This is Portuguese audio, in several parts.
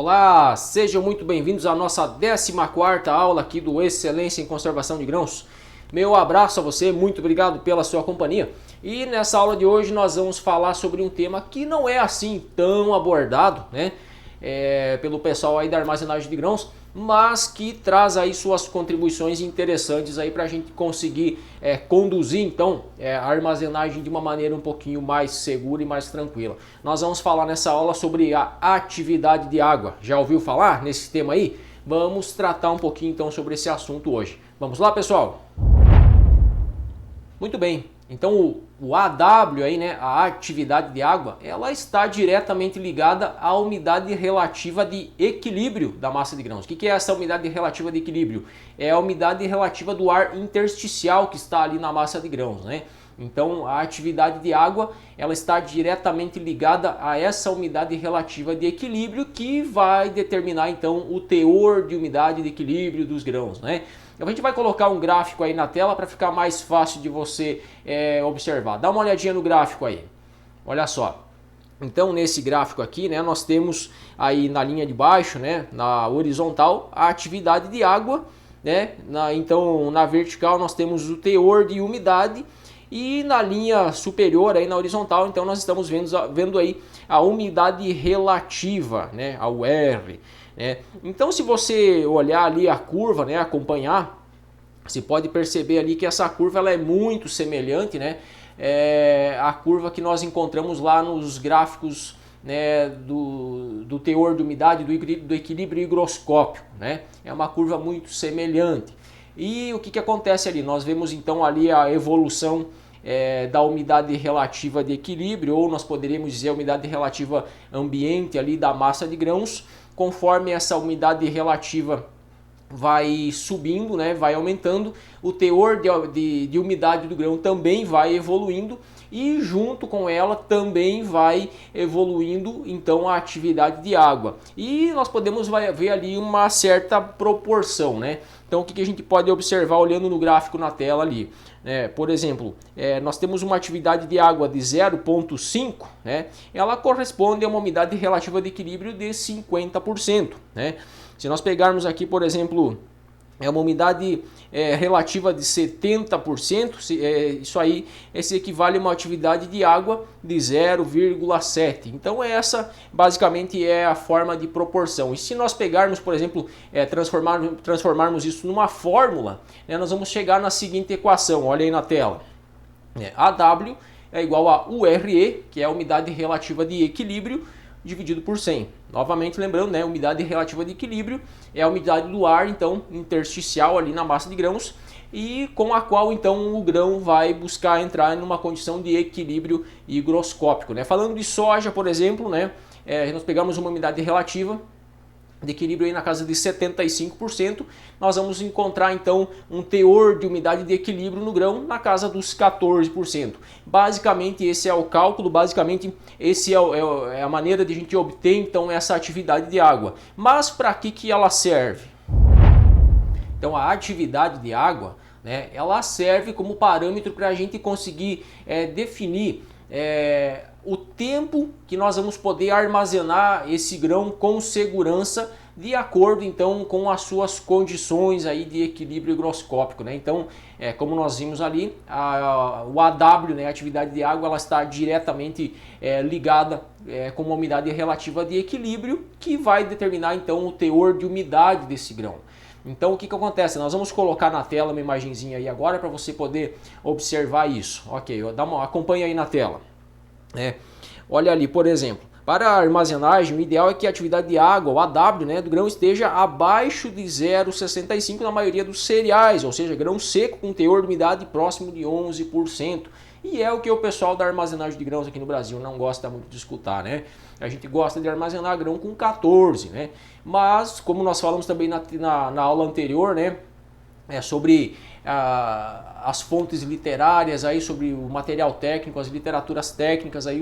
Olá, sejam muito bem-vindos à nossa 14ª aula aqui do Excelência em Conservação de Grãos. Meu abraço a você, muito obrigado pela sua companhia. E nessa aula de hoje nós vamos falar sobre um tema que não é assim tão abordado, né? Pelo pessoal aí da armazenagem de grãos, mas que traz aí suas contribuições interessantes aí para a gente conseguir conduzir então a armazenagem de uma maneira um pouquinho mais segura e mais tranquila. Nós vamos falar nessa aula sobre a atividade de água. Já ouviu falar nesse tema aí? Vamos tratar um pouquinho então sobre esse assunto hoje. Vamos lá, pessoal? Muito bem. Então o AW aí, né, a atividade de água, ela está diretamente ligada à umidade relativa de equilíbrio da massa de grãos. O que é essa umidade relativa de equilíbrio? É a umidade relativa do ar intersticial que está ali na massa de grãos, né? Então a atividade de água, ela está diretamente ligada a essa umidade relativa de equilíbrio que vai determinar então o teor de umidade de equilíbrio dos grãos, né? A gente vai colocar um gráfico aí na tela para ficar mais fácil de você observar. Dá uma olhadinha no gráfico aí. Olha só. Então nesse gráfico aqui, né, nós temos aí na linha de baixo, né, na horizontal, a atividade de água, né? Então na vertical nós temos o teor de umidade e na linha superior aí na horizontal, então nós estamos vendo aí a umidade relativa, né, a UR. Então se você olhar ali a curva, né, acompanhar, você pode perceber ali que essa curva ela é muito semelhante, né, à curva que nós encontramos lá nos gráficos, né, do teor de umidade, do equilíbrio higroscópico, né? É uma curva muito semelhante. E o que acontece ali? Nós vemos então ali a evolução da umidade relativa de equilíbrio, ou nós poderíamos dizer a umidade relativa ambiente ali da massa de grãos. Conforme essa umidade relativa vai subindo, né, vai aumentando, o teor de umidade do grão também vai evoluindo e junto com ela também vai evoluindo então a atividade de água. E nós podemos ver ali uma certa proporção, né? Então o que a gente pode observar olhando no gráfico na tela ali? Por exemplo, nós temos uma atividade de água de 0,5, né? Ela corresponde a uma umidade relativa de equilíbrio de 50%, né? Se nós pegarmos aqui, por exemplo, uma umidade relativa de 70%, isso aí se equivale a uma atividade de água de 0,7. Então essa basicamente é a forma de proporção. E se nós pegarmos, por exemplo, transformarmos isso numa fórmula, né, nós vamos chegar na seguinte equação, olha aí na tela. AW é igual a URE, que é a umidade relativa de equilíbrio, dividido por 100. Novamente lembrando, né, umidade relativa de equilíbrio é a umidade do ar, então, intersticial ali na massa de grãos, e com a qual então o grão vai buscar entrar numa condição de equilíbrio higroscópico, né? Falando de soja, por exemplo, né, nós pegamos uma umidade relativa de equilíbrio aí na casa de 75%, nós vamos encontrar então um teor de umidade de equilíbrio no grão na casa dos 14%. Basicamente esse é o cálculo, basicamente esse é a maneira de a gente obter então essa atividade de água. Mas para que ela serve? Então a atividade de água, né, ela serve como parâmetro para a gente conseguir definir o tempo que nós vamos poder armazenar esse grão com segurança, de acordo então com as suas condições aí de equilíbrio higroscópico, né? Então, como nós vimos ali, o AW, né, a atividade de água, ela está diretamente ligada com uma umidade relativa de equilíbrio, que vai determinar então o teor de umidade desse grão. Então o que acontece? Nós vamos colocar na tela uma imagenzinha aí agora para você poder observar isso. Ok, acompanha aí na tela. Olha ali, por exemplo, para a armazenagem, o ideal é que a atividade de água, o AW, né, do grão esteja abaixo de 0,65 na maioria dos cereais, ou seja, grão seco com teor de umidade próximo de 11%. E é o que o pessoal da armazenagem de grãos aqui no Brasil não gosta muito de escutar, né? A gente gosta de armazenar grão com 14, né? Mas, como nós falamos também na aula anterior, né, sobre as fontes literárias, aí, sobre o material técnico, as literaturas técnicas, aí,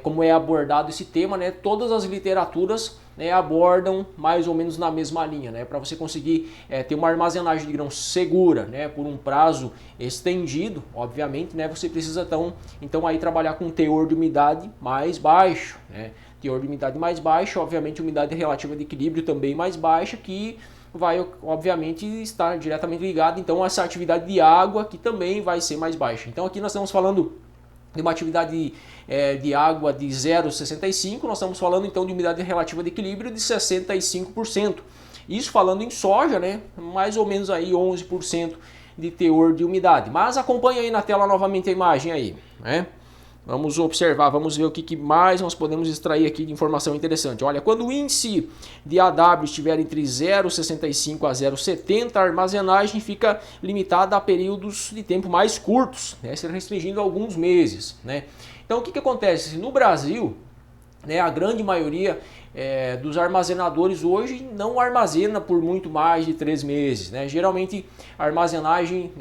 como é abordado esse tema, né? Todas as literaturas, né, abordam mais ou menos na mesma linha, né? Para você conseguir ter uma armazenagem de grãos segura, né, por um prazo estendido, obviamente, né, você precisa então aí trabalhar com um teor de umidade mais baixo, né? teor de umidade mais baixa, obviamente umidade relativa de equilíbrio também mais baixa, que vai obviamente estar diretamente ligado então a essa atividade de água, que também vai ser mais baixa. Então aqui nós estamos falando de uma atividade de água de 0,65, nós estamos falando então de umidade relativa de equilíbrio de 65%. Isso falando em soja, né? Mais ou menos aí 11% de teor de umidade. Mas acompanha aí na tela novamente a imagem aí, né? Vamos observar, vamos ver o que mais nós podemos extrair aqui de informação interessante. Olha, quando o índice de AW estiver entre 0,65 a 0,70, a armazenagem fica limitada a períodos de tempo mais curtos, né, se restringindo a alguns meses, né? Então o que acontece? No Brasil, né, a grande maioria dos armazenadores hoje não armazena por muito mais de 3 meses, né? Geralmente a armazenagem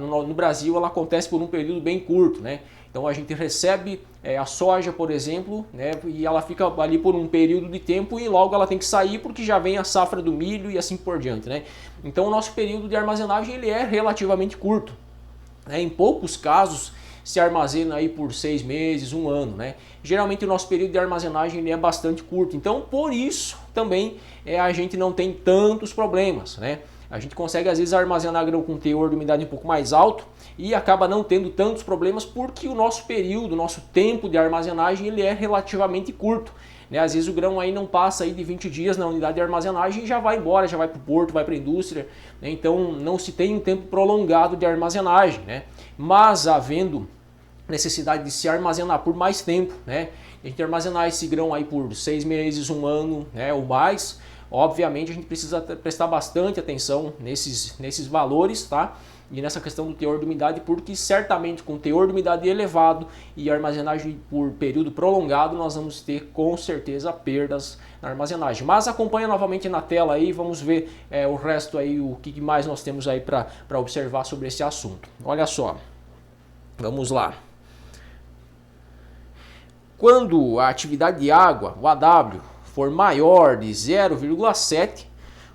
no Brasil ela acontece por um período bem curto, né? Então a gente recebe a soja, por exemplo, né, e ela fica ali por um período de tempo e logo ela tem que sair porque já vem a safra do milho e assim por diante, né? Então o nosso período de armazenagem ele é relativamente curto, né? Em poucos casos se armazena aí por 6 meses, 1 ano, né? Geralmente o nosso período de armazenagem ele é bastante curto, então por isso também a gente não tem tantos problemas, né? A gente consegue às vezes armazenar grão com teor de umidade um pouco mais alto e acaba não tendo tantos problemas porque o nosso período, o nosso tempo de armazenagem ele é relativamente curto, né? Às vezes o grão aí não passa aí de 20 dias na unidade de armazenagem e já vai embora, já vai para o porto, vai para a indústria, né? Então não se tem um tempo prolongado de armazenagem, né? Mas havendo necessidade de se armazenar por mais tempo, né? A gente armazenar esse grão aí por 6 meses, 1 ano, né, ou mais. Obviamente a gente precisa prestar bastante atenção nesses valores, tá? E nessa questão do teor de umidade, porque certamente com teor de umidade elevado e armazenagem por período prolongado, nós vamos ter com certeza perdas na armazenagem. Mas acompanha novamente na tela aí, vamos ver o resto aí, o que mais nós temos aí para observar sobre esse assunto. Olha só, vamos lá. Quando a atividade de água, o AW, for maior de 0,7,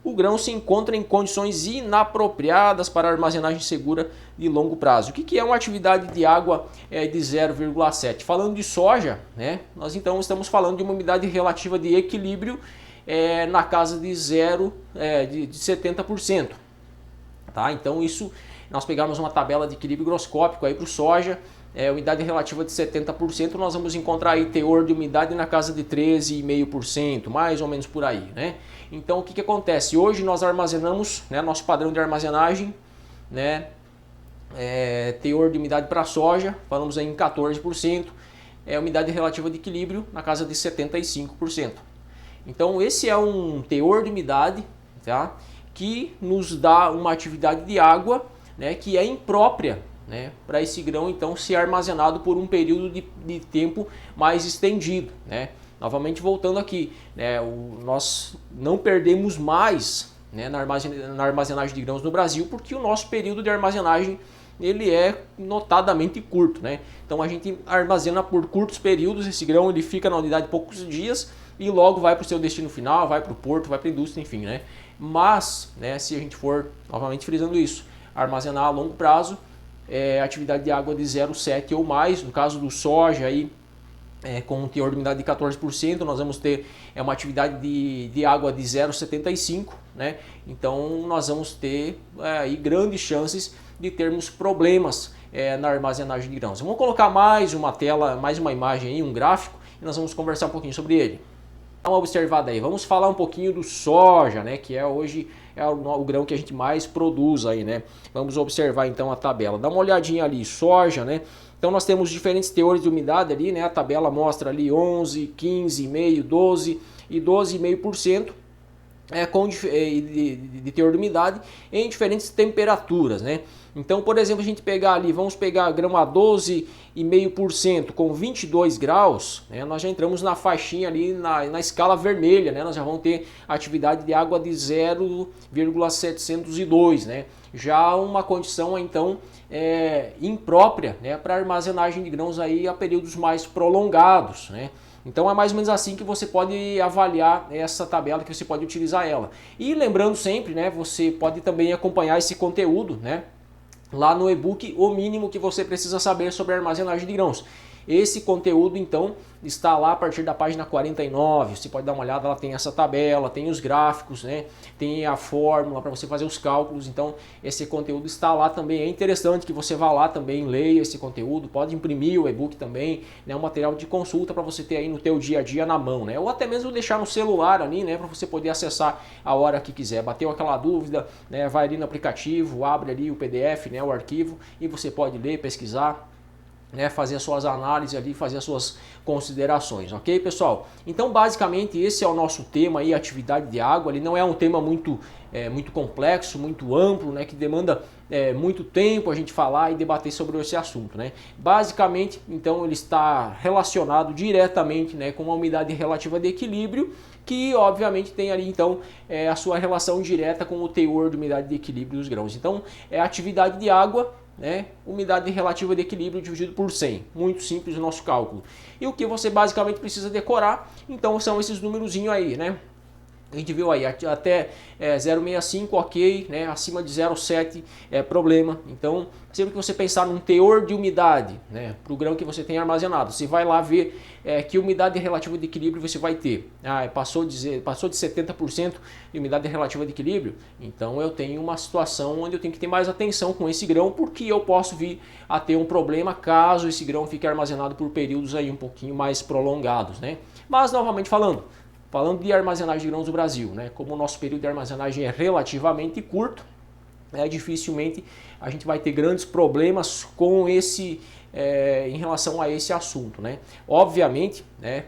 o grão se encontra em condições inapropriadas para armazenagem segura de longo prazo. O que é uma atividade de água de 0,7? Falando de soja, né, nós então estamos falando de uma umidade relativa de equilíbrio na casa de 70%. Tá? Então isso, nós pegamos uma tabela de equilíbrio higroscópico aí para o soja, umidade relativa de 70%, nós vamos encontrar aí teor de umidade na casa de 13,5%, mais ou menos por aí, né? Então o que acontece? Hoje nós armazenamos, né, nosso padrão de armazenagem, né, teor de umidade para soja, falamos aí em 14%, umidade relativa de equilíbrio na casa de 75%. Então esse é um teor de umidade, tá, que nos dá uma atividade de água, né, que é imprópria, né, para esse grão então ser armazenado por um período de tempo mais estendido, né? Novamente voltando aqui, né, nós não perdemos mais, né, na armazenagem de grãos no Brasil porque o nosso período de armazenagem ele é notadamente curto, né? Então a gente armazena por curtos períodos, esse grão ele fica na unidade poucos dias e logo vai para o seu destino final, vai para o porto, vai para a indústria, enfim, né? Mas, né, se a gente for, novamente frisando isso, armazenar a longo prazo, atividade de água de 0,7 ou mais, no caso do soja aí, com um teor de umidade de 14%, nós vamos ter uma atividade de água de 0,75, né? Então nós vamos ter aí grandes chances de termos problemas na armazenagem de grãos. Vamos colocar mais uma tela, mais uma imagem aí, um gráfico, e nós vamos conversar um pouquinho sobre ele. Dá uma observada aí, vamos falar um pouquinho do soja, né, que hoje o grão que a gente mais produz aí, né? Vamos observar então a tabela. Dá uma olhadinha ali, soja, né? Então nós temos diferentes teores de umidade ali, né? A tabela mostra ali 11, 15,5, 12 e 12,5% de teor de umidade em diferentes temperaturas, né? Então, por exemplo, a gente pegar ali, vamos pegar grão a 12,5% com 22 graus, né? Nós já entramos na faixinha ali, na escala vermelha, né? Nós já vamos ter atividade de água de 0,702, né? Já uma condição, então, imprópria, né, para armazenagem de grãos aí a períodos mais prolongados, né? Então é mais ou menos assim que você pode avaliar essa tabela, que você pode utilizar ela. E lembrando sempre, né, você pode também acompanhar esse conteúdo, né, lá no e-book O Mínimo que você precisa saber sobre a armazenagem de grãos. Esse conteúdo então está lá a partir da página 49, você pode dar uma olhada, ela tem essa tabela, tem os gráficos, né? Tem a fórmula para você fazer os cálculos, então esse conteúdo está lá também. É interessante que você vá lá também, leia esse conteúdo, pode imprimir o e-book também, né? Um material de consulta para você ter aí no teu dia a dia na mão, né? Ou até mesmo deixar no celular ali, né? Para você poder acessar a hora que quiser. Bateu aquela dúvida, né? Vai ali no aplicativo, abre ali o PDF, né? O arquivo, e você pode ler, pesquisar, né, fazer as suas análises ali, fazer as suas considerações, ok, pessoal? Então, basicamente, esse é o nosso tema aí, atividade de água. Ele não é um tema muito complexo, muito amplo, né, que demanda muito tempo a gente falar e debater sobre esse assunto, né? Basicamente, então, ele está relacionado diretamente, né, com a umidade relativa de equilíbrio, que obviamente tem ali então a sua relação direta com o teor de umidade de equilíbrio dos grãos. Então, é a atividade de água, né? Umidade relativa de equilíbrio dividido por 100. Muito simples o nosso cálculo. E o que você basicamente precisa decorar, então, são esses númerozinhos aí, né? A gente viu aí até 0,65, ok, né? Acima de 0,7 é problema. Então, sempre que você pensar num teor de umidade, né, para o grão que você tem armazenado, você vai lá ver que umidade relativa de equilíbrio você vai ter. Passou de 70% de umidade relativa de equilíbrio, então eu tenho uma situação onde eu tenho que ter mais atenção com esse grão, porque eu posso vir a ter um problema caso esse grão fique armazenado por períodos aí um pouquinho mais prolongados, né? Mas, novamente falando de armazenagem de grãos do Brasil, né? Como o nosso período de armazenagem é relativamente curto, dificilmente a gente vai ter grandes problemas com esse, em relação a esse assunto, né? Obviamente, né?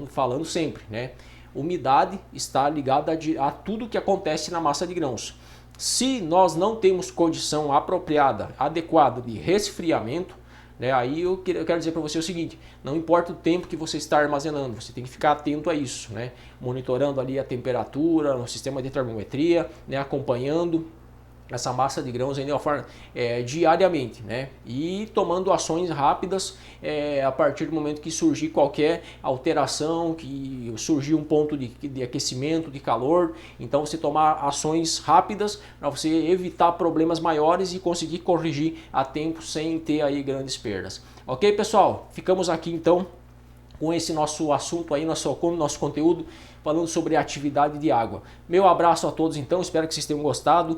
Falando sempre, né? Umidade está ligada a tudo que acontece na massa de grãos. Se nós não temos condição apropriada, adequada de resfriamento, né, aí eu quero dizer para você o seguinte: não importa o tempo que você está armazenando, você tem que ficar atento a isso, né? Monitorando ali a temperatura no sistema de termometria, né? Acompanhando essa massa de grãos aí, diariamente, né? E tomando ações rápidas a partir do momento que surgir qualquer alteração, que surgir um ponto de aquecimento, de calor. Então você tomar ações rápidas para você evitar problemas maiores e conseguir corrigir a tempo sem ter aí grandes perdas. Ok, pessoal? Ficamos aqui então com esse nosso assunto aí, nosso conteúdo, falando sobre atividade de água. Meu abraço a todos então, espero que vocês tenham gostado.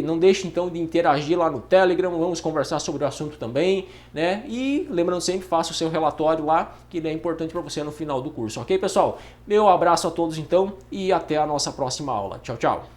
Não deixe então de interagir lá no Telegram, vamos conversar sobre o assunto também, né? E lembrando sempre, faça o seu relatório lá, que ele é importante para você no final do curso, ok, pessoal? Meu abraço a todos então e até a nossa próxima aula. Tchau, tchau!